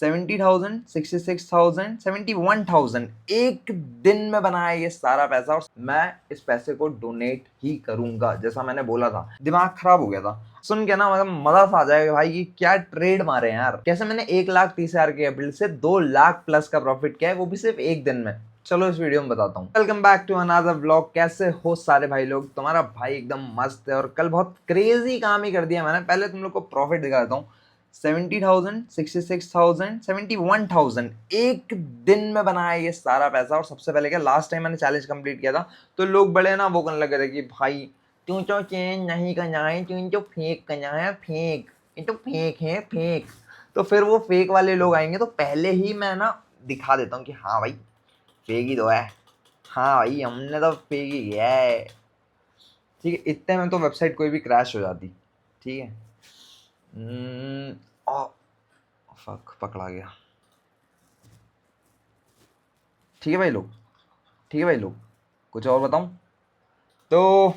70,000, 66,000, 71,000 एक दिन में बनाया ये सारा पैसा, और मैं इस पैसे को डोनेट ही करूंगा जैसा मैंने बोला था। दिमाग खराब हो गया था सुन के ना, मतलब मजा सा आ जाएगा भाई कि क्या ट्रेड मारे हैं यार। कैसे मैंने 1,30,000 के बिल्ड से 2 लाख प्लस का प्रॉफिट किया है, वो भी सिर्फ एक दिन में। चलो इस वीडियो में बताता हूँ। Welcome back to another vlog. कैसे हो सारे भाई लोग? तुम्हारा भाई एकदम मस्त है, और कल बहुत क्रेजी काम ही कर दिया मैंने। पहले तुम लोग को प्रॉफिट दिखा देता हूँ। 70,000, 66,000, 71,000 एक दिन में बनाया ये सारा पैसा। और सबसे पहले क्या, लास्ट टाइम मैंने चैलेंज कंप्लीट किया था तो लोग बड़े ना वो करने लगे थे कि भाई तू तो चेंज नहीं करना है, तू तो फेक करना है, फेक, ये तो फेक है, फेक। तो फिर वो फेक वाले लोग आएंगे तो पहले ही मैं ना दिखा देता हूँ कि हाँ भाई फेक ही तो है, हाँ भाई हमने तो फेक ही किया है। ठीक है, इतने में तो वेबसाइट कोई भी क्रैश हो जाती। ठीक है, फक पकड़ा गया। ठीक है भाई लोग, ठीक है भाई लोग, कुछ और बताऊं तो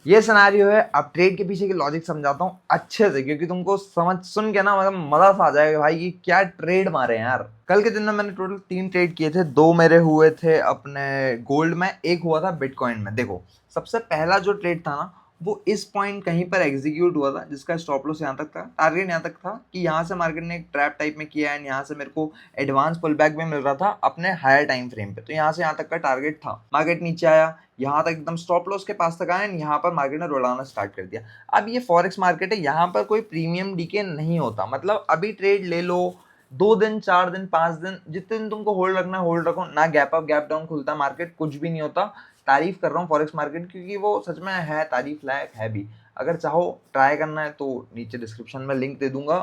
ये सिनेरियो है। अब ट्रेड के पीछे की लॉजिक समझाता हूँ अच्छे से, क्योंकि तुमको समझ सुन के ना मतलब मजा सा आ जाएगा भाई कि क्या ट्रेड मारे हैं यार। कल के दिन में मैंने टोटल 3 ट्रेड किए थे। 2 मेरे हुए थे अपने गोल्ड में, एक हुआ था बिटकॉइन में। देखो सबसे पहला जो ट्रेड था ना, वो इस पॉइंट कहीं पर एग्जीक्यूट हुआ था, जिसका स्टॉप लॉस यहाँ तक था, टारगेट यहाँ तक था कि यहाँ से मार्केट ने एक ट्रैप टाइप में किया एंड यहाँ से मेरे को एडवांस पुल बैक भी मिल रहा था अपने हायर टाइम फ्रेम पे। तो यहाँ से यहाँ तक का टारगेट था। मार्केट नीचे आया, यहाँ तक एकदम स्टॉप लॉस के पास तक आया एंड यहाँ पर मार्केट ने रोलाना स्टार्ट कर दिया। अब ये फॉरेक्स मार्केट है, यहाँ पर कोई प्रीमियम डीके नहीं होता। मतलब अभी ट्रेड ले लो, 2 दिन, 4 दिन, 5 दिन, जितने दिन तुमको होल्ड रखना है होल्ड रखो ना। गैप अप गैप डाउन खुलता मार्केट, कुछ भी नहीं होता। तारीफ कर रहा हूँ फॉरेक्स मार्केट, क्योंकि वो सच में है तारीफ लायक है भी। अगर चाहो ट्राई करना है तो नीचे डिस्क्रिप्शन में लिंक दे दूंगा।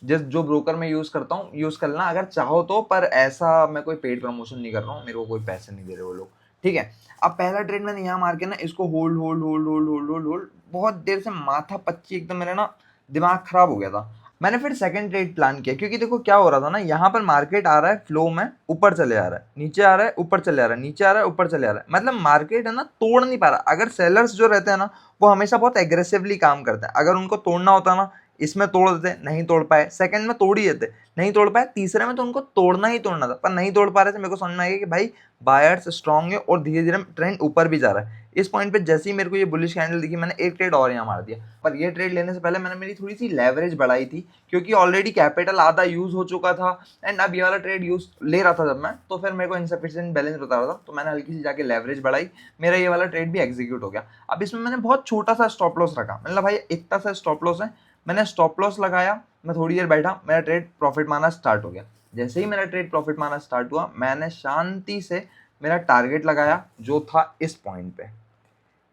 जिस जो ब्रोकर मैं यूज़ करता हूँ यूज़ करना अगर चाहो तो। पर ऐसा मैं कोई पेड प्रमोशन नहीं कर रहा हूँ, मेरे को कोई पैसे नहीं दे रहे वो लोग। ठीक है, अब पहला ट्रेड मैंने यहाँ मार के ना इसको hold hold hold hold hold hold hold बहुत देर से माथा पच्ची एकदम मेरा ना दिमाग खराब हो गया था। मैंने फिर सेकंड ट्रेड प्लान किया, क्योंकि देखो क्या हो रहा था ना, यहाँ पर मार्केट आ रहा है फ्लो में, ऊपर चले आ रहा है, नीचे आ रहा है, ऊपर चले आ रहा है, नीचे आ रहा है, ऊपर चले आ रहा है। मतलब मार्केट है ना तोड़ नहीं पा रहा। अगर सेलर्स जो रहते हैं ना, वो हमेशा बहुत एग्रेसिवली काम करते हैं। अगर उनको तोड़ना होता ना, इसमें तोड़ देते, नहीं तोड़ पाए, सेकंड में तोड़ ही देते, नहीं तोड़ पाए, तीसरे में तो उनको तोड़ना ही तोड़ना था, पर नहीं तोड़ पा रहे थे। मेरे को समझ में आ गया कि भाई बायर्स स्ट्रांग है और धीरे धीरे ट्रेंड ऊपर भी जा रहा है। इस पॉइंट पे जैसे ही मेरे को ये बुलिश कैंडल दिखी, मैंने एक ट्रेड और यहाँ मार दिया। पर ये ट्रेड लेने से पहले मैंने मेरी थोड़ी सी लेवरेज बढ़ाई थी, क्योंकि ऑलरेडी कैपिटल आधा यूज हो चुका था एंड अब ये वाला ट्रेड यूज ले रहा था जब मैं, तो फिर मेरे को इनसफिशिएंट बैलेंस बता रहा था, तो मैंने हल्की सी जाके लेवरेज बढ़ाई। मेरा ये वाला ट्रेड भी एग्जीक्यूट हो गया। अब इसमें मैंने बहुत छोटा सा स्टॉप लॉस रखा, मतलब भाई इतना सा स्टॉप लॉस है। मैंने स्टॉप लॉस लगाया, मैं थोड़ी देर बैठा, मेरा ट्रेड प्रॉफिट माना स्टार्ट हो गया। जैसे ही मेरा ट्रेड प्रॉफिट माना स्टार्ट हुआ, मैंने शांति से मेरा टारगेट लगाया जो था इस पॉइंट पे।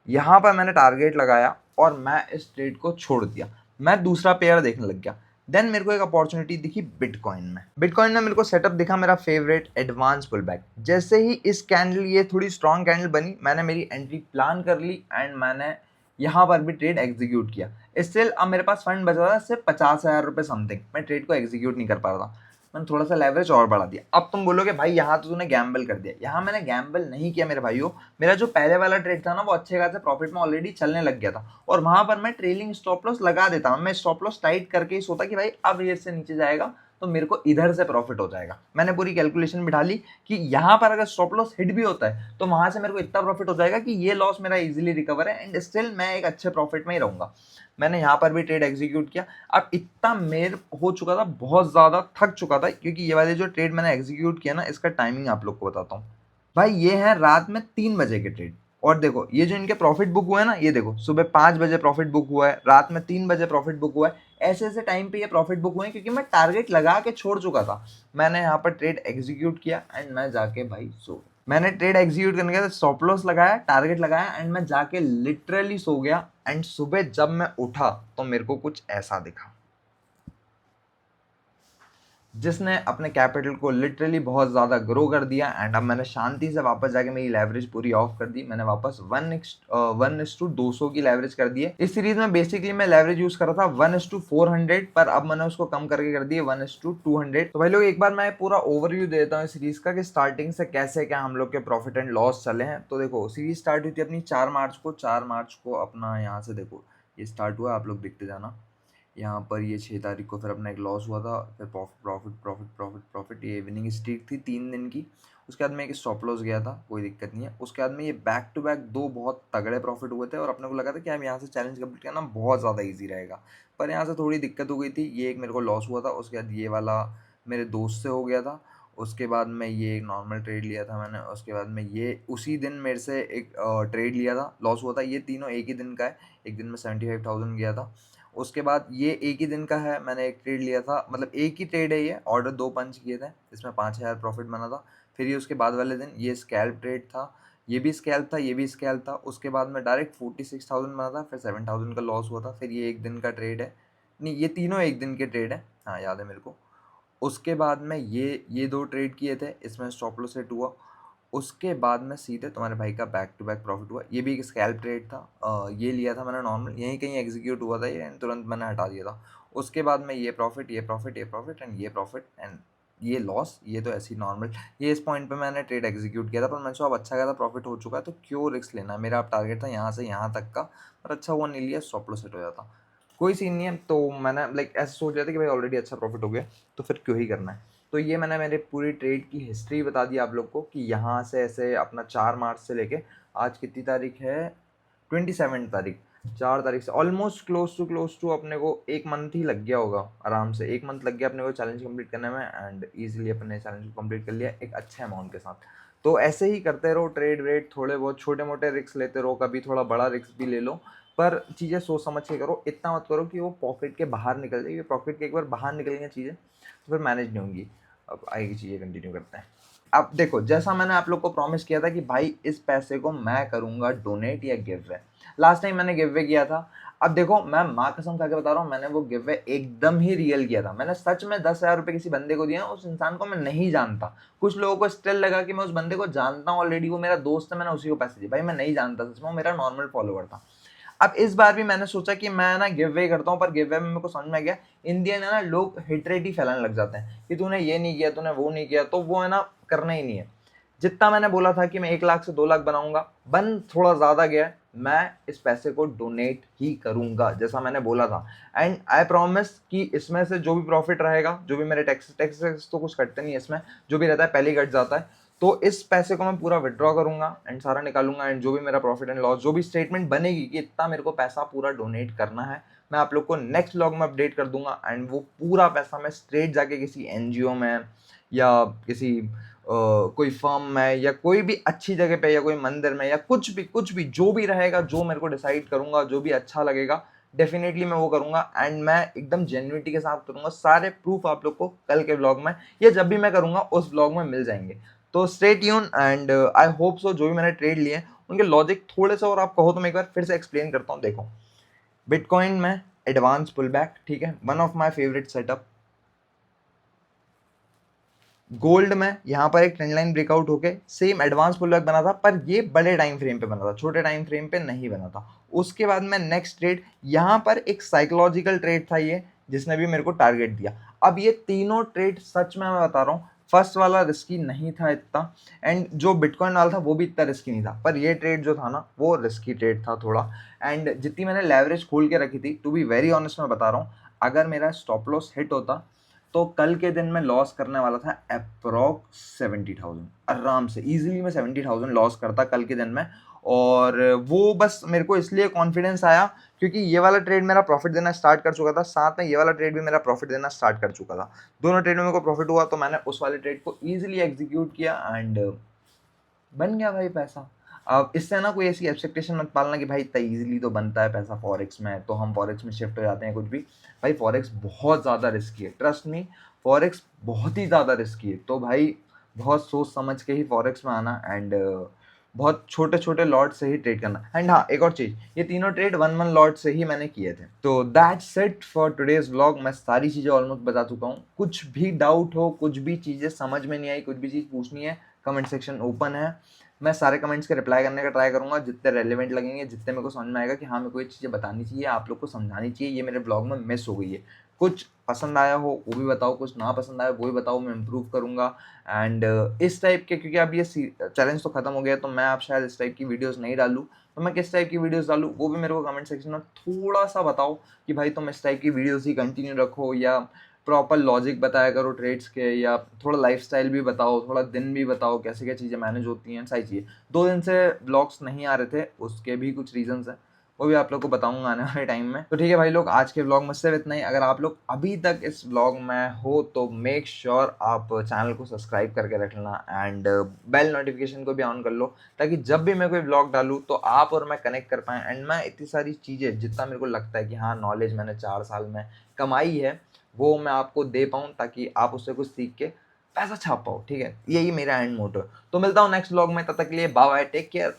यहाँ पर मैंने टारगेट लगाया और मैं इस ट्रेड को छोड़ दिया। मैं दूसरा पेयर देखने लग गया। देन मेरे को एक अपॉर्चुनिटी दिखी बिटकॉइन में। बिटकॉइन में मेरे को सेटअप दिखा मेरा फेवरेट, एडवांस पुल बैक। जैसे ही इस कैंडल, ये थोड़ी स्ट्रॉन्ग कैंडल बनी, मैंने मेरी एंट्री प्लान कर ली एंड मैंने यहाँ पर भी ट्रेड एग्जीक्यूट किया। स्टिल अब मेरे पास फंड बचा था सिर्फ 50,000 रुपये समथिंग। मैं ट्रेड को एग्जीक्यूट नहीं कर पा रहा था, मैंने थोड़ा सा लेवरेज और बढ़ा दिया। अब तुम बोलोगे भाई यहाँ तो तूने गैम्बल कर दिया। यहाँ मैंने गैम्बल नहीं किया मेरे भाइयों। मेरा जो पहले वाला ट्रेड था ना, वो अच्छे खासे प्रॉफिट में ऑलरेडी चलने लग गया था, और वहां पर मैं ट्रेलिंग स्टॉप लॉस लगा देता। मैं स्टॉप लॉस टाइट करके ही सोता कि भाई अब ये से नीचे जाएगा तो मेरे को इधर से प्रॉफिट हो जाएगा। मैंने पूरी कैलकुलेशन बिठा ली कि यहाँ पर अगर स्टॉप लॉस हिट भी होता है तो वहां से मेरे को इतना प्रॉफिट हो जाएगा कि ये लॉस मेरा इजीली रिकवर है एंड स्टिल मैं एक अच्छे प्रॉफिट में ही रहूंगा। मैंने यहाँ पर भी ट्रेड एग्जीक्यूट किया। अब इतना मेर हो चुका था, बहुत ज्यादा थक चुका था, क्योंकि ये वाले जो ट्रेड मैंने एग्जीक्यूट किया ना, इसका टाइमिंग आप लोग को बताता हूँ। भाई ये है रात में 3 बजे के ट्रेड, और देखो ये जो इनके प्रॉफिट बुक हुआ है ना, ये देखो सुबह 5 बजे प्रॉफिट बुक हुआ है, रात में 3 बजे प्रॉफिट बुक हुआ है। ऐसे ऐसे टाइम पे ये प्रॉफिट बुक हुए हैं, क्योंकि मैं टारगेट लगा के छोड़ चुका था। मैंने यहाँ पर ट्रेड एग्जीक्यूट किया एंड मैं जाके भाई सो, मैंने ट्रेड एग्जीक्यूट करने के बाद स्टॉप लॉस लगाया, टारगेट लगाया एंड मैं जाके लिटरली सो गया। एंड सुबह जब मैं उठा तो मेरे को कुछ ऐसा दिखा, जिसने अपने कैपिटल को लिटरली बहुत ज़्यादा ग्रो कर दिया। एंड अब मैंने शांति से वापस जाके मेरी लेवरेज पूरी ऑफ कर दी। मैंने वापस 1:200 की लेवरेज कर दी है। इस सीरीज में बेसिकली मैं लेवरेज यूज कर रहा था 1:400, पर अब मैंने उसको कम करके कर दी 1:200। तो भाई लोग एक बार मैं पूरा ओवरव्यू देता हूँ इस सीरीज का कि स्टार्टिंग से कैसे क्या हम लोग के प्रॉफिट एंड लॉस चले हैं। तो देखो सीरीज स्टार्ट हुई थी अपनी 4 मार्च को। 4 मार्च को अपना यहाँ से देखो ये स्टार्ट हुआ, आप लोग देखते जाना। यहाँ पर ये 6 तारीख को फिर अपना एक लॉस हुआ था, फिर प्रॉफिट प्रॉफिट प्रॉफिट प्रॉफिट, ये इवनिंग स्ट्रीक थी 3 दिन की। उसके बाद में एक स्टॉप लॉस गया था, कोई दिक्कत नहीं है। उसके बाद में ये बैक टू बैक 2 बहुत तगड़े प्रॉफिट हुए थे और अपने को लगा था कि हम यहाँ से चैलेंज कंप्लीट करना बहुत ज़्यादा ईजी रहेगा, पर यहाँ से थोड़ी दिक्कत हो गई थी। ये एक मेरे को लॉस हुआ था, उसके बाद ये वाला मेरे दोस्त से हो गया था। उसके बाद में ये एक नॉर्मल ट्रेड लिया था मैंने, उसके बाद में ये उसी दिन मेरे से एक ट्रेड लिया था, लॉस हुआ था। ये तीनों एक ही दिन का है, एक दिन में 75,000 गया था। उसके बाद ये एक ही दिन का है, मैंने एक ट्रेड लिया था, मतलब एक ही ट्रेड है ये, ऑर्डर 2 पंच किए थे, इसमें 5,000 प्रॉफिट बना था। फिर ये उसके बाद वाले दिन ये स्कैल्प ट्रेड था, ये भी स्कैल्प था, ये भी स्कैल्प था। उसके बाद में डायरेक्ट 46,000 बना था, फिर 7,000 का लॉस हुआ था। फिर ये एक दिन का ट्रेड है, नहीं ये तीनों एक दिन के ट्रेड है, हाँ याद है मेरे को। उसके बाद में ये 2 ट्रेड किए थे, इसमें स्टॉप लॉस हिट हुआ। उसके बाद में सीधे तुम्हारे भाई का बैक टू बैक प्रॉफिट हुआ। ये भी एक स्कैल्प ट्रेड था, ये लिया था मैंने नॉर्मल, यहीं कहीं एग्जीक्यूट हुआ था ये, तुरंत मैंने हटा दिया था। उसके बाद में ये प्रॉफिट, ये प्रॉफिट, ये प्रॉफिट एंड ये प्रॉफिट एंड ये लॉस, ये तो ऐसी नॉर्मल। ये इस पॉइंट पे मैंने ट्रेड एग्जीक्यूट किया था, पर मैंने सोचा अब अच्छा खासा प्रॉफिट हो चुका है तो क्यों रिस्क लेना। मेरा अब टारगेट था यहाँ से यहाँ तक का, पर अच्छा हुआ नहीं लिया, स्टॉप लॉस हिट हो जाता। कोई सीन नहीं है, तो मैंने लाइक ऐसे सोच लिया था कि भाई ऑलरेडी अच्छा प्रॉफिट हो गया तो फिर क्यों ही करना है। तो ये मैंने मेरे पूरी ट्रेड की हिस्ट्री बता दी आप लोग को कि यहाँ से ऐसे अपना 4 मार्च से लेके आज कितनी तारीख है, 27 तारीख, 4 तारीख से ऑलमोस्ट क्लोज टू अपने को 1 मंथ ही लग गया होगा, आराम से 1 मंथ लग गया अपने को चैलेंज कंप्लीट करने में। एंड ईजिली अपने चैलेंज को कंप्लीट कर लिया एक अच्छे अमाउंट के साथ। तो ऐसे ही करते रहो ट्रेड व्रेड, थोड़े बहुत छोटे मोटे रिस्क लेते रहो, कभी थोड़ा बड़ा रिस्क भी ले लो, पर चीज़ें सोच समझ के करो। इतना मत करो कि वो पॉकेट के बाहर निकल जाए, पॉकेट के एक बार बाहर निकल गई चीज़ें तो फिर मैनेज नहीं होंगी। अब आगे चीज़ें कंटिन्यू करते हैं। अब देखो, जैसा मैंने आप लोग को प्रॉमिस किया था कि भाई इस पैसे को मैं करूंगा डोनेट या गिव वे, लास्ट टाइम मैंने गिव वे किया था। अब देखो, मैं माँ कसम खा के बता रहा हूँ, मैंने वो गिव वे एकदम ही रियल किया था। मैंने सच में 10,000 रुपये किसी बंदे को दिया, उस इंसान को मैं नहीं जानता। कुछ लोगों को स्टिल लगा कि मैं उस बंदे को जानता हूँ ऑलरेडी, वो मेरा दोस्त है, मैंने उसी को पैसे दिए। भाई मैं नहीं जानता, सच में वो मेरा नॉर्मल फॉलोवर था। अब इस बार भी मैंने सोचा कि मैं ना गिव वे करता हूँ, पर गिव वे में मेरे को समझ में आ गया इन दी एंड है ना, लोग हेटरेट ही फैलाने लग जाते हैं कि तूने ये नहीं किया, तूने वो नहीं किया, तो वो है ना करना ही नहीं है। जितना मैंने बोला था कि मैं 1 लाख से 2 लाख बनाऊंगा, बन थोड़ा ज्यादा गया है। मैं इस पैसे को डोनेट ही करूंगा जैसा मैंने बोला था। एंड आई प्रॉमिस कि इसमें से जो भी प्रॉफिट रहेगा, जो भी मेरे टैक्स तो कुछ कटते नहीं है इसमें, जो भी रहता है पहले ही कट जाता है, तो इस पैसे को मैं पूरा विड्रॉ करूंगा एंड सारा निकालूंगा। एंड जो भी मेरा प्रॉफिट एंड लॉस, जो भी स्टेटमेंट बनेगी कि इतना मेरे को पैसा पूरा डोनेट करना है, मैं आप लोग को नेक्स्ट व्लॉग में अपडेट कर दूंगा। एंड वो पूरा पैसा मैं स्ट्रेट जाके किसी एनजीओ में या किसी कोई फर्म में या कोई भी अच्छी जगह पे या कोई मंदिर में या कुछ भी जो भी रहेगा, जो मेरे को डिसाइड करूंगा, जो भी अच्छा लगेगा, डेफिनेटली मैं वो करूंगा। एंड मैं एकदम जेन्युइनिटी के साथ करूंगा। सारे प्रूफ आप लोग को कल के व्लॉग में या जब भी मैं करूंगा उस व्लॉग में मिल जाएंगे। तो stay tune and I hope so जो भी मैंने ट्रेड लिए हैं उनके लॉजिक थोड़े से और आप कहो तो मैं एक बार फिर से एक्सप्लेन करता हूँ। देखो, बिटकॉइन में एडवांस पुल बैक, ठीक है, one of my favourite setup. Gold में यहाँ पर एक ट्रेंड लाइन ब्रेकआउट होके सेम एडवांस पुल बैक बना था, पर ये बड़े टाइम फ्रेम पे बना था, छोटे टाइम फ्रेम पे नहीं बना था। उसके बाद में नेक्स्ट ट्रेड, यहाँ पर एक साइकोलॉजिकल ट्रेड था ये, जिसने भी मेरे को टारगेट दिया। अब ये तीनों ट्रेड सच में मैं बता रहा हूँ, फर्स्ट वाला रिस्की नहीं था इतना, एंड जो बिटकॉइन वाला था वो भी इतना रिस्की नहीं था, पर ये ट्रेड जो था ना वो रिस्की ट्रेड था थोड़ा। एंड जितनी मैंने लेवरेज खोल के रखी थी, टू बी वेरी ऑनेस्ट मैं बता रहा हूँ, अगर मेरा स्टॉप लॉस हिट होता तो कल के दिन में लॉस करने वाला था अप्रॉक्स 70,000, आराम से इजीली मैं 70,000 लॉस करता कल के दिन में। और वो बस मेरे को इसलिए कॉन्फिडेंस आया क्योंकि ये वाला ट्रेड मेरा प्रॉफिट देना स्टार्ट कर चुका था, साथ में ये वाला ट्रेड भी मेरा प्रॉफिट देना स्टार्ट कर चुका था। दोनों ट्रेड में मेरे को प्रॉफिट हुआ, तो मैंने उस वाले ट्रेड को ईजिली एग्जीक्यूट किया एंड बन गया भाई पैसा। अब इससे ना कोई ऐसी एक्सपेक्टेशन मत पालना कि भाई इतना ईजिली तो बनता है पैसा फॉरेक्स में, तो हम फॉरेक्स में शिफ्ट हो जाते हैं कुछ भी। भाई फॉरेक्स बहुत ज़्यादा रिस्की है, ट्रस्ट मी, फॉरेक्स बहुत ही ज़्यादा रिस्की है। तो भाई बहुत सोच समझ के ही फॉरेक्स में आना एंड बहुत छोटे छोटे लॉट से ही ट्रेड करना। एंड हाँ, एक और चीज़, ये तीनों ट्रेड वन वन लॉट से ही मैंने किए थे। तो that's it for today's vlog. मैं सारी चीज़ें ऑलमोस्ट बता चुका हूँ। कुछ भी डाउट हो, कुछ भी चीज़ें समझ में नहीं आई, कुछ भी चीज़ पूछनी है, कमेंट सेक्शन ओपन है। मैं सारे कमेंट्स के रिप्लाई करने का ट्राई करूंगा, जितने रेलिवेंट लगेंगे, जितने मेरे को समझ में आएगा कि हाँ मेरे को ये चीज़ें बतानी चाहिए, आप लोग को समझानी चाहिए, ये मेरे ब्लॉग में मिस हो गई है। कुछ पसंद आया हो वो भी बताओ, कुछ ना पसंद आया वो भी बताओ, मैं इम्प्रूव करूंगा। एंड इस टाइप के, क्योंकि अब ये चैलेंज तो खत्म हो गया, तो मैं अब शायद इस टाइप की वीडियोस नहीं डालूँ, तो मैं किस टाइप की वीडियोस डालूँ वो भी मेरे को कमेंट सेक्शन में थोड़ा सा बताओ कि भाई तुम इस टाइप की वीडियोस ही कंटिन्यू रखो, या प्रॉपर लॉजिक बताया करो ट्रेड्स के, या थोड़ा लाइफस्टाइल भी बताओ, थोड़ा दिन भी बताओ कैसे क्या चीज़ें मैनेज होती हैं, सारी चीज़ें। 2 दिन से ब्लॉग्स नहीं आ रहे थे, उसके भी कुछ रीजंस हैं, वो भी आप लोग को बताऊंगा आने वाले टाइम में। तो ठीक है भाई लोग, आज के व्लॉग में सिर्फ इतना ही। अगर आप लोग अभी तक इस व्लॉग में हो तो मेक श्योर आप चैनल को सब्सक्राइब करके रख लेना एंड बेल नोटिफिकेशन को भी ऑन कर लो, ताकि जब भी मैं कोई व्लॉग डालूँ तो आप और मैं कनेक्ट कर पाएँ एंड मैं इतनी सारी चीज़ें जितना मेरे को लगता है कि हाँ नॉलेज मैंने 4 साल में कमाई है वो मैं आपको दे पाऊँ, ताकि आप उससे कुछ सीख के पैसा छाप पाओ। ठीक है, यही मेरा एंड मोटो है। तो मिलता हूँ नेक्स्ट व्लॉग में, तब तक के लिए बाय बाय, टेक केयर।